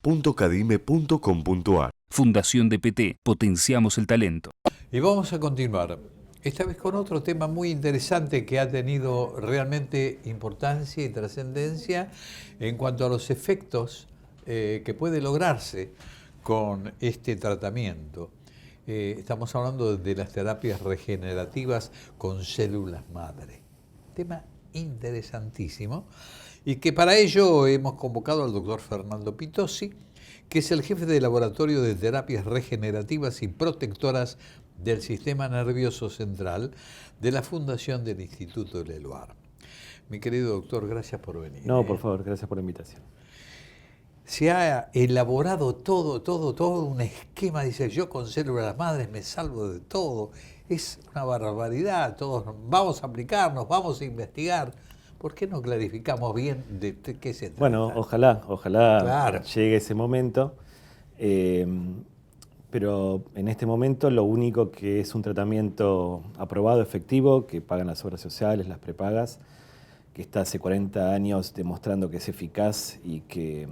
www.cadime.com.ar. Fundación DPT, potenciamos el talento. Y vamos a continuar, esta vez con otro tema muy interesante que ha tenido realmente importancia y trascendencia en cuanto a los efectos que puede lograrse con este tratamiento. Estamos hablando de las terapias regenerativas con células madre. Tema interesantísimo y que para ello hemos convocado al doctor Fernando Pitozzi, que es el jefe de laboratorio de terapias regenerativas y protectoras del sistema nervioso central de la Fundación del Instituto Leloir. Mi querido doctor, gracias por venir. No, por favor, gracias por la invitación. Se ha elaborado todo un esquema, dice, yo con células madres me salvo de todo. Es una barbaridad, todos vamos a aplicarnos, vamos a investigar. ¿Por qué no clarificamos bien de qué se trata? Bueno, ojalá claro. Llegue ese momento. Pero en este momento lo único que es un tratamiento aprobado, efectivo, que pagan las obras sociales, las prepagas, que está hace 40 años demostrando que es eficaz y que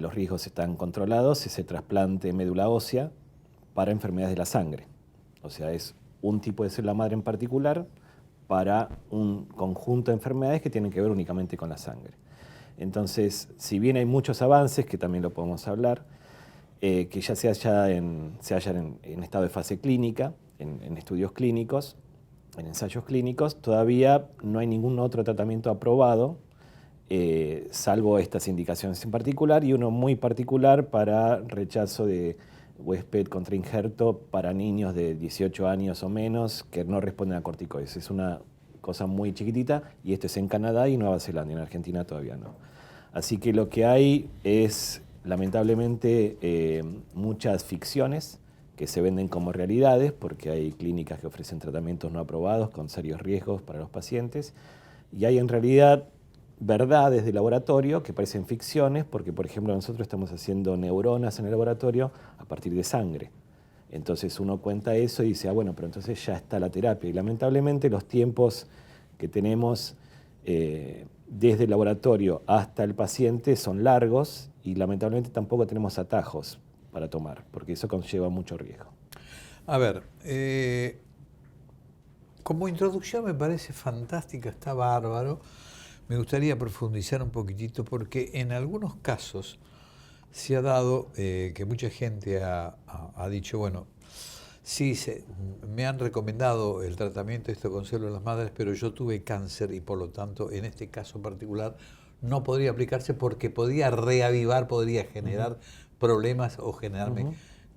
los riesgos están controlados, es el trasplante de médula ósea para enfermedades de la sangre. O sea, es un tipo de célula madre en particular para un conjunto de enfermedades que tienen que ver únicamente con la sangre. Entonces, si bien hay muchos avances, que también lo podemos hablar, que ya se hallan en estado de fase clínica, en estudios clínicos, en ensayos clínicos, todavía no hay ningún otro tratamiento aprobado, salvo estas indicaciones en particular, y uno muy particular para rechazo de huésped contra injerto para niños de 18 años o menos que no responden a corticoides. Es una cosa muy chiquitita y esto es en Canadá y Nueva Zelanda, en Argentina todavía no. Así que lo que hay es lamentablemente muchas ficciones que se venden como realidades porque hay clínicas que ofrecen tratamientos no aprobados con serios riesgos para los pacientes y hay en realidad verdades de laboratorio que parecen ficciones porque, por ejemplo, nosotros estamos haciendo neuronas en el laboratorio a partir de sangre. Entonces uno cuenta eso y dice, bueno, pero entonces ya está la terapia. Y lamentablemente los tiempos que tenemos desde el laboratorio hasta el paciente son largos y lamentablemente tampoco tenemos atajos para tomar, porque eso conlleva mucho riesgo. A ver, como introducción me parece fantástica, está bárbaro. Me gustaría profundizar un poquitito porque en algunos casos se ha dado que mucha gente ha dicho, bueno, sí, me han recomendado el tratamiento esto con células madres, pero yo tuve cáncer y por lo tanto en este caso particular no podría aplicarse porque podía reavivar, podría generar problemas o generarme.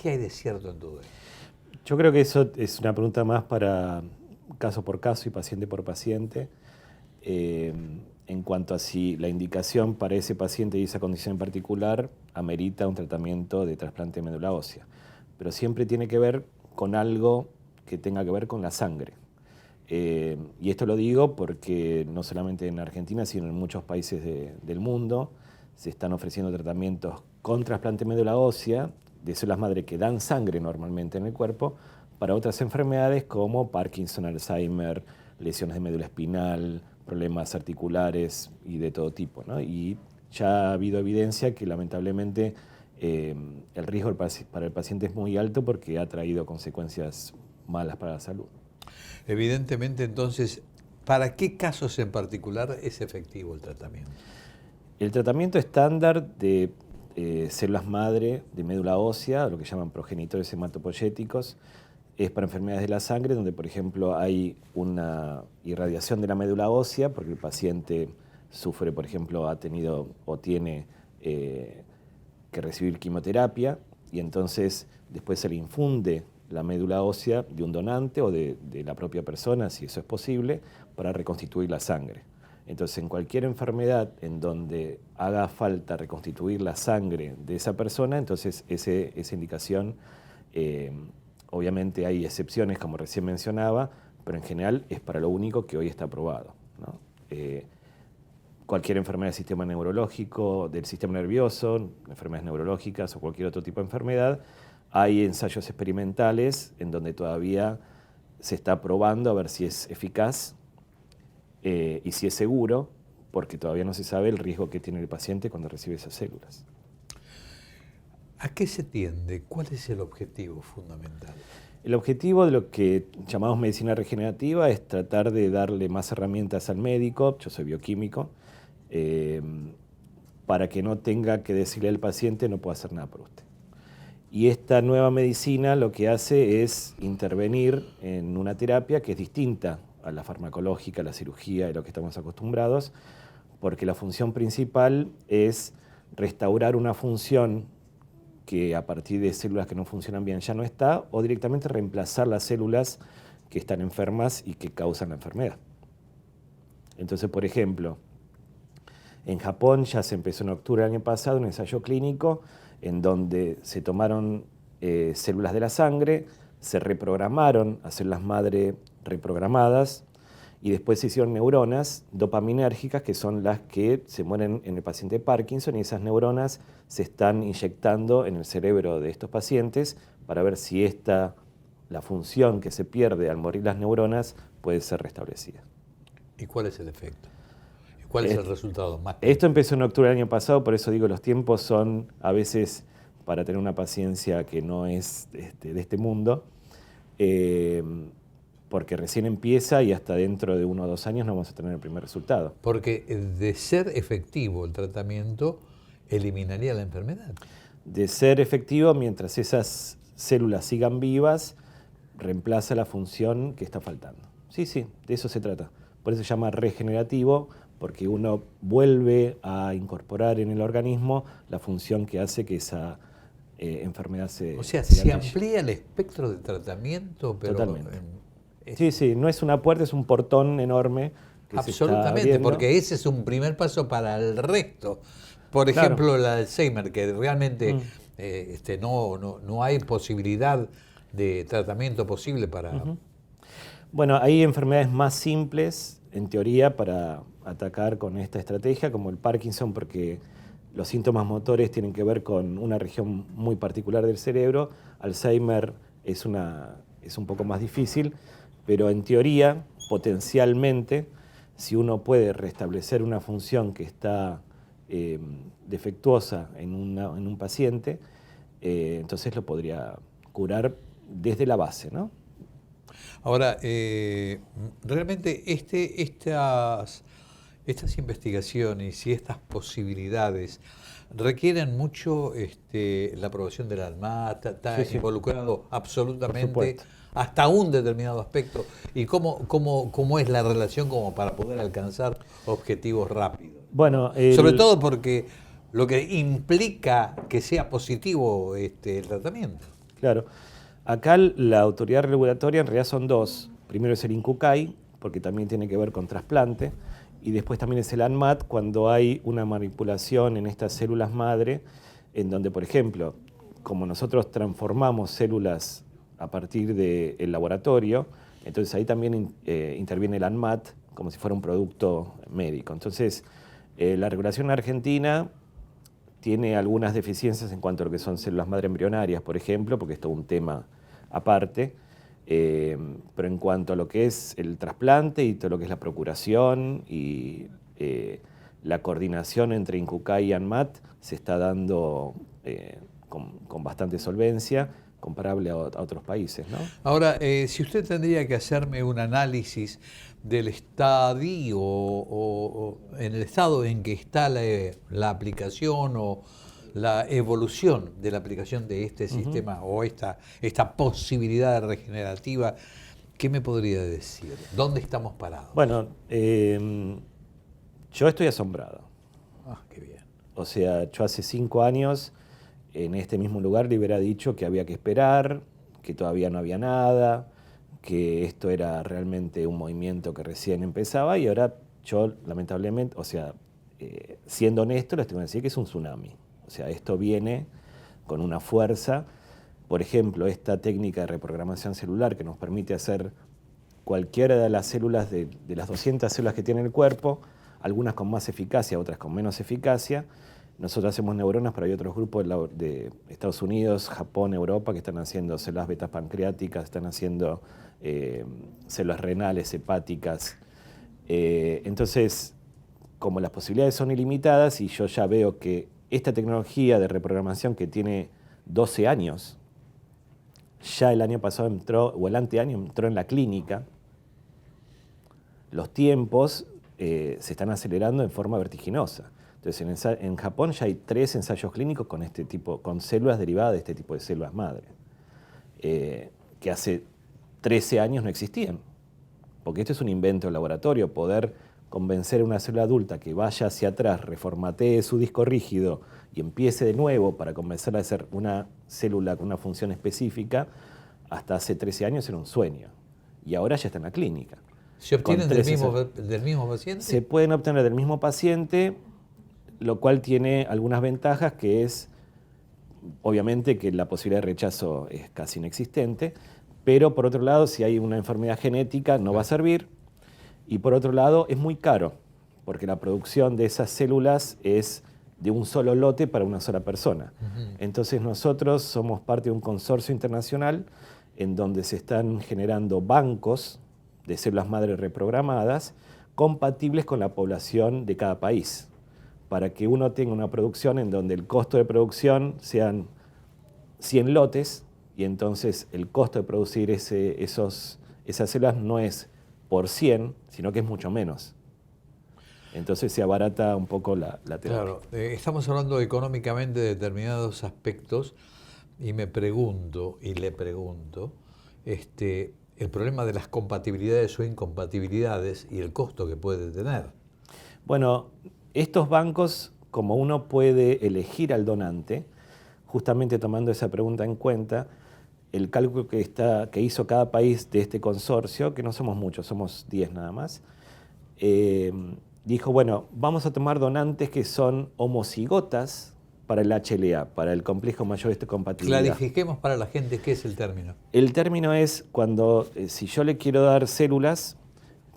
¿Qué hay de cierto en todo esto? Yo creo que eso es una pregunta más para caso por caso y paciente por paciente. En cuanto a si la indicación para ese paciente y esa condición en particular amerita un tratamiento de trasplante de médula ósea. Pero siempre tiene que ver con algo que tenga que ver con la sangre. Y esto lo digo porque no solamente en Argentina, sino en muchos países del mundo se están ofreciendo tratamientos con trasplante de médula ósea de células madre que dan sangre normalmente en el cuerpo para otras enfermedades como Parkinson, Alzheimer, lesiones de médula espinal, problemas articulares y de todo tipo, ¿no? Y ya ha habido evidencia que lamentablemente el riesgo para el paciente es muy alto porque ha traído consecuencias malas para la salud. Evidentemente, entonces, ¿para qué casos en particular es efectivo el tratamiento? El tratamiento estándar de células madre de médula ósea, lo que llaman progenitores hematopoyéticos, es para enfermedades de la sangre, donde, por ejemplo, hay una irradiación de la médula ósea, porque el paciente sufre, por ejemplo, ha tenido o tiene que recibir quimioterapia, y entonces después se le infunde la médula ósea de un donante o de la propia persona, si eso es posible, para reconstituir la sangre. Entonces, en cualquier enfermedad en donde haga falta reconstituir la sangre de esa persona, entonces esa indicación, obviamente hay excepciones, como recién mencionaba, pero en general es para lo único que hoy está aprobado, ¿no? Cualquier enfermedad del sistema neurológico, del sistema nervioso, enfermedades neurológicas o cualquier otro tipo de enfermedad, hay ensayos experimentales en donde todavía se está probando a ver si es eficaz y si es seguro, porque todavía no se sabe el riesgo que tiene el paciente cuando recibe esas células. ¿A qué se tiende? ¿Cuál es el objetivo fundamental? El objetivo de lo que llamamos medicina regenerativa es tratar de darle más herramientas al médico, yo soy bioquímico, para que no tenga que decirle al paciente no puedo hacer nada por usted. Y esta nueva medicina lo que hace es intervenir en una terapia que es distinta a la farmacológica, a la cirugía y lo que estamos acostumbrados, porque la función principal es restaurar una función que a partir de células que no funcionan bien ya no está, o directamente reemplazar las células que están enfermas y que causan la enfermedad. Entonces, por ejemplo, en Japón ya se empezó en octubre del año pasado un ensayo clínico en donde se tomaron células de la sangre, se reprogramaron a células madre reprogramadas y después se hicieron neuronas dopaminérgicas, que son las que se mueren en el paciente de Parkinson, y esas neuronas se están inyectando en el cerebro de estos pacientes para ver si la función que se pierde al morir las neuronas puede ser restablecida. ¿Y cuál es el efecto? ¿Y cuál es el resultado? Esto empezó en octubre del año pasado, por eso digo, los tiempos son a veces para tener una paciencia que no es de este mundo, porque recién empieza y hasta dentro de 1 o 2 años no vamos a tener el primer resultado. Porque de ser efectivo el tratamiento, eliminaría la enfermedad. De ser efectivo, mientras esas células sigan vivas, reemplaza la función que está faltando. Sí, de eso se trata. Por eso se llama regenerativo, porque uno vuelve a incorporar en el organismo la función que hace que esa enfermedad se... O sea, se amplía el espectro de tratamiento, pero... Totalmente. Sí, no es una puerta, es un portón enorme. Que absolutamente, porque ese es un primer paso para el resto. Por ejemplo, el Alzheimer, que realmente no hay posibilidad de tratamiento posible para... Bueno, hay enfermedades más simples, en teoría, para atacar con esta estrategia, como el Parkinson, porque los síntomas motores tienen que ver con una región muy particular del cerebro. Alzheimer es un poco más difícil, pero en teoría, potencialmente, si uno puede restablecer una función que está defectuosa en un paciente, entonces lo podría curar desde la base, ¿no? Ahora, realmente estas investigaciones y estas posibilidades requieren mucho la aprobación del ANMAT, está involucrado absolutamente hasta un determinado aspecto. ¿Y cómo es la relación como para poder alcanzar objetivos rápidos? Bueno, sobre todo porque lo que implica que sea positivo el tratamiento. Claro. Acá la autoridad regulatoria en realidad son dos. Primero es el INCUCAI, porque también tiene que ver con trasplante, y después también es el ANMAT cuando hay una manipulación en estas células madre, en donde, por ejemplo, como nosotros transformamos células a partir del laboratorio, entonces ahí también interviene el ANMAT como si fuera un producto médico. Entonces, la regulación argentina tiene algunas deficiencias en cuanto a lo que son células madre embrionarias, por ejemplo, porque es todo un tema aparte, pero en cuanto a lo que es el trasplante y todo lo que es la procuración y la coordinación entre INCUCAI y ANMAT se está dando con bastante solvencia, comparable a otros países, ¿no? Ahora, si usted tendría que hacerme un análisis del estadio o en el estado en que está la aplicación o la evolución de la aplicación de este sistema o esta posibilidad regenerativa, ¿qué me podría decir? ¿Dónde estamos parados? Bueno, yo estoy asombrado. Ah, qué bien. O sea, yo hace 5 años en este mismo lugar le hubiera dicho que había que esperar, que todavía no había nada, que esto era realmente un movimiento que recién empezaba, y ahora yo, lamentablemente, o sea, siendo honesto, les tengo que decir que es un tsunami. O sea, esto viene con una fuerza. Por ejemplo, esta técnica de reprogramación celular que nos permite hacer cualquiera de las células, de las 200 células que tiene el cuerpo, algunas con más eficacia, otras con menos eficacia. Nosotros hacemos neuronas, pero hay otros grupos de Estados Unidos, Japón, Europa, que están haciendo células betas pancreáticas, están haciendo células renales, hepáticas. Entonces, como las posibilidades son ilimitadas y yo ya veo que esta tecnología de reprogramación que tiene 12 años. Ya el año pasado entró, o el anteaño entró en la clínica. Los tiempos se están acelerando en forma vertiginosa. Entonces, en Japón ya hay 3 ensayos clínicos con este tipo, con células derivadas de este tipo de células madre, que hace 13 años no existían. Porque esto es un invento de laboratorio, poder convencer a una célula adulta que vaya hacia atrás, reformatee su disco rígido y empiece de nuevo para convencerla de ser una célula con una función específica, hasta hace 13 años era un sueño. Y ahora ya está en la clínica. ¿Se obtienen del mismo paciente? Se pueden obtener del mismo paciente, lo cual tiene algunas ventajas, que es, obviamente, que la posibilidad de rechazo es casi inexistente, pero por otro lado, si hay una enfermedad genética, no va a servir, y por otro lado, es muy caro, porque la producción de esas células es de un solo lote para una sola persona. Entonces nosotros somos parte de un consorcio internacional en donde se están generando bancos de células madre reprogramadas compatibles con la población de cada país, para que uno tenga una producción en donde el costo de producción sean 100 lotes, y entonces el costo de producir esas células no es por 100, sino que es mucho menos. Entonces se abarata un poco la terapia. Claro, estamos hablando económicamente de determinados aspectos y me pregunto, y le pregunto, el problema de las compatibilidades o incompatibilidades y el costo que puede tener. Bueno, estos bancos, como uno puede elegir al donante, justamente tomando esa pregunta en cuenta, el cálculo que hizo cada país de este consorcio, que no somos muchos, somos 10 nada más, dijo, bueno, vamos a tomar donantes que son homocigotas para el HLA, para el complejo mayor de histocompatibilidad. Clarifiquemos para la gente qué es el término. El término es cuando, si yo le quiero dar células,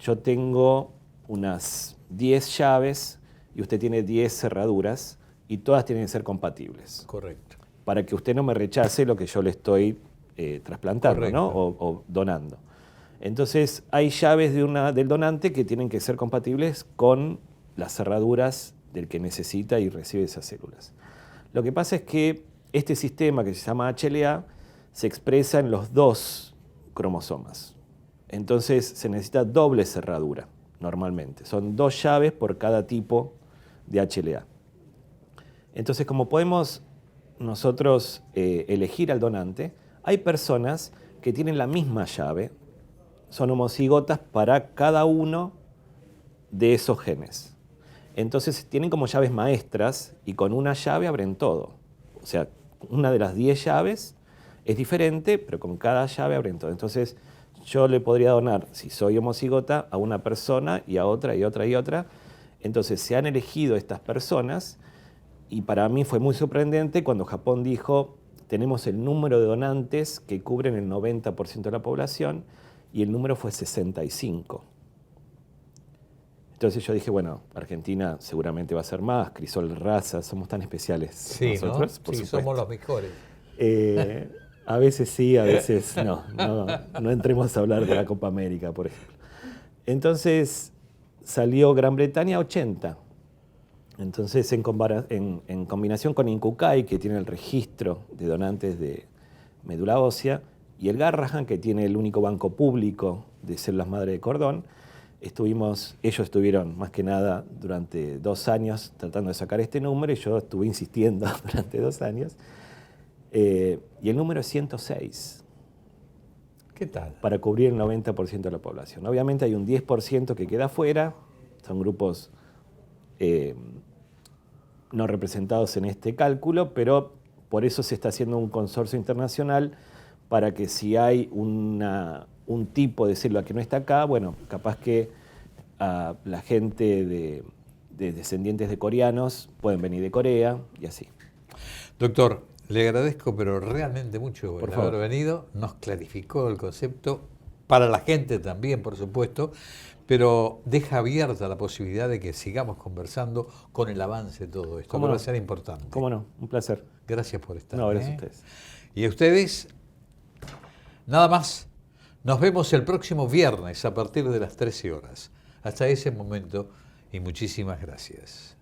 yo tengo unas 10 llaves y usted tiene 10 cerraduras y todas tienen que ser compatibles. Correcto. Para que usted no me rechace lo que yo le estoy trasplantando, Correcto, ¿no? o donando. Entonces, hay llaves del donante que tienen que ser compatibles con las cerraduras del que necesita y recibe esas células. Lo que pasa es que este sistema que se llama HLA se expresa en los 2 cromosomas. Entonces, se necesita doble cerradura, normalmente. Son 2 llaves por cada tipo de HLA. Entonces, como podemos nosotros elegir al donante, hay personas que tienen la misma llave, son homocigotas para cada uno de esos genes. Entonces tienen como llaves maestras y con una llave abren todo. O sea, una de las 10 llaves es diferente, pero con cada llave abren todo. Entonces yo le podría donar, si soy homocigota, a una persona y a otra y otra y otra. Entonces se han elegido estas personas y para mí fue muy sorprendente cuando Japón dijo, tenemos el número de donantes que cubren el 90% de la población, y el número fue 65. Entonces yo dije, bueno, Argentina seguramente va a ser más, Crisol Raza, somos tan especiales nosotros, ¿no? por Sí, supuesto. somos los mejores. A veces sí, a veces no entremos a hablar de la Copa América, por ejemplo. Entonces salió Gran Bretaña 80. Entonces en combinación con Incucay, que tiene el registro de donantes de médula ósea, y el Garrahan, que tiene el único banco público de células madre de cordón, ellos estuvieron más que nada durante 2 años tratando de sacar este número y yo estuve insistiendo durante 2 años. Y el número es 106. ¿Qué tal? Para cubrir el 90% de la población. Obviamente hay un 10% que queda fuera, son grupos no representados en este cálculo, pero por eso se está haciendo un consorcio internacional para que si hay un tipo de célula que no está acá, bueno, capaz que la gente de descendientes de coreanos pueden venir de Corea y así. Doctor, le agradezco, pero realmente mucho Por el favor. haber venido. Nos clarificó el concepto, para la gente también, por supuesto, pero deja abierta la posibilidad de que sigamos conversando con el avance de todo esto. ¿Cómo Que va no? a ser importante. ¿Cómo no? Un placer. Gracias por estar. No, gracias a ustedes. Y a ustedes, nada más. Nos vemos el próximo viernes a partir de las 13 horas. Hasta ese momento y muchísimas gracias.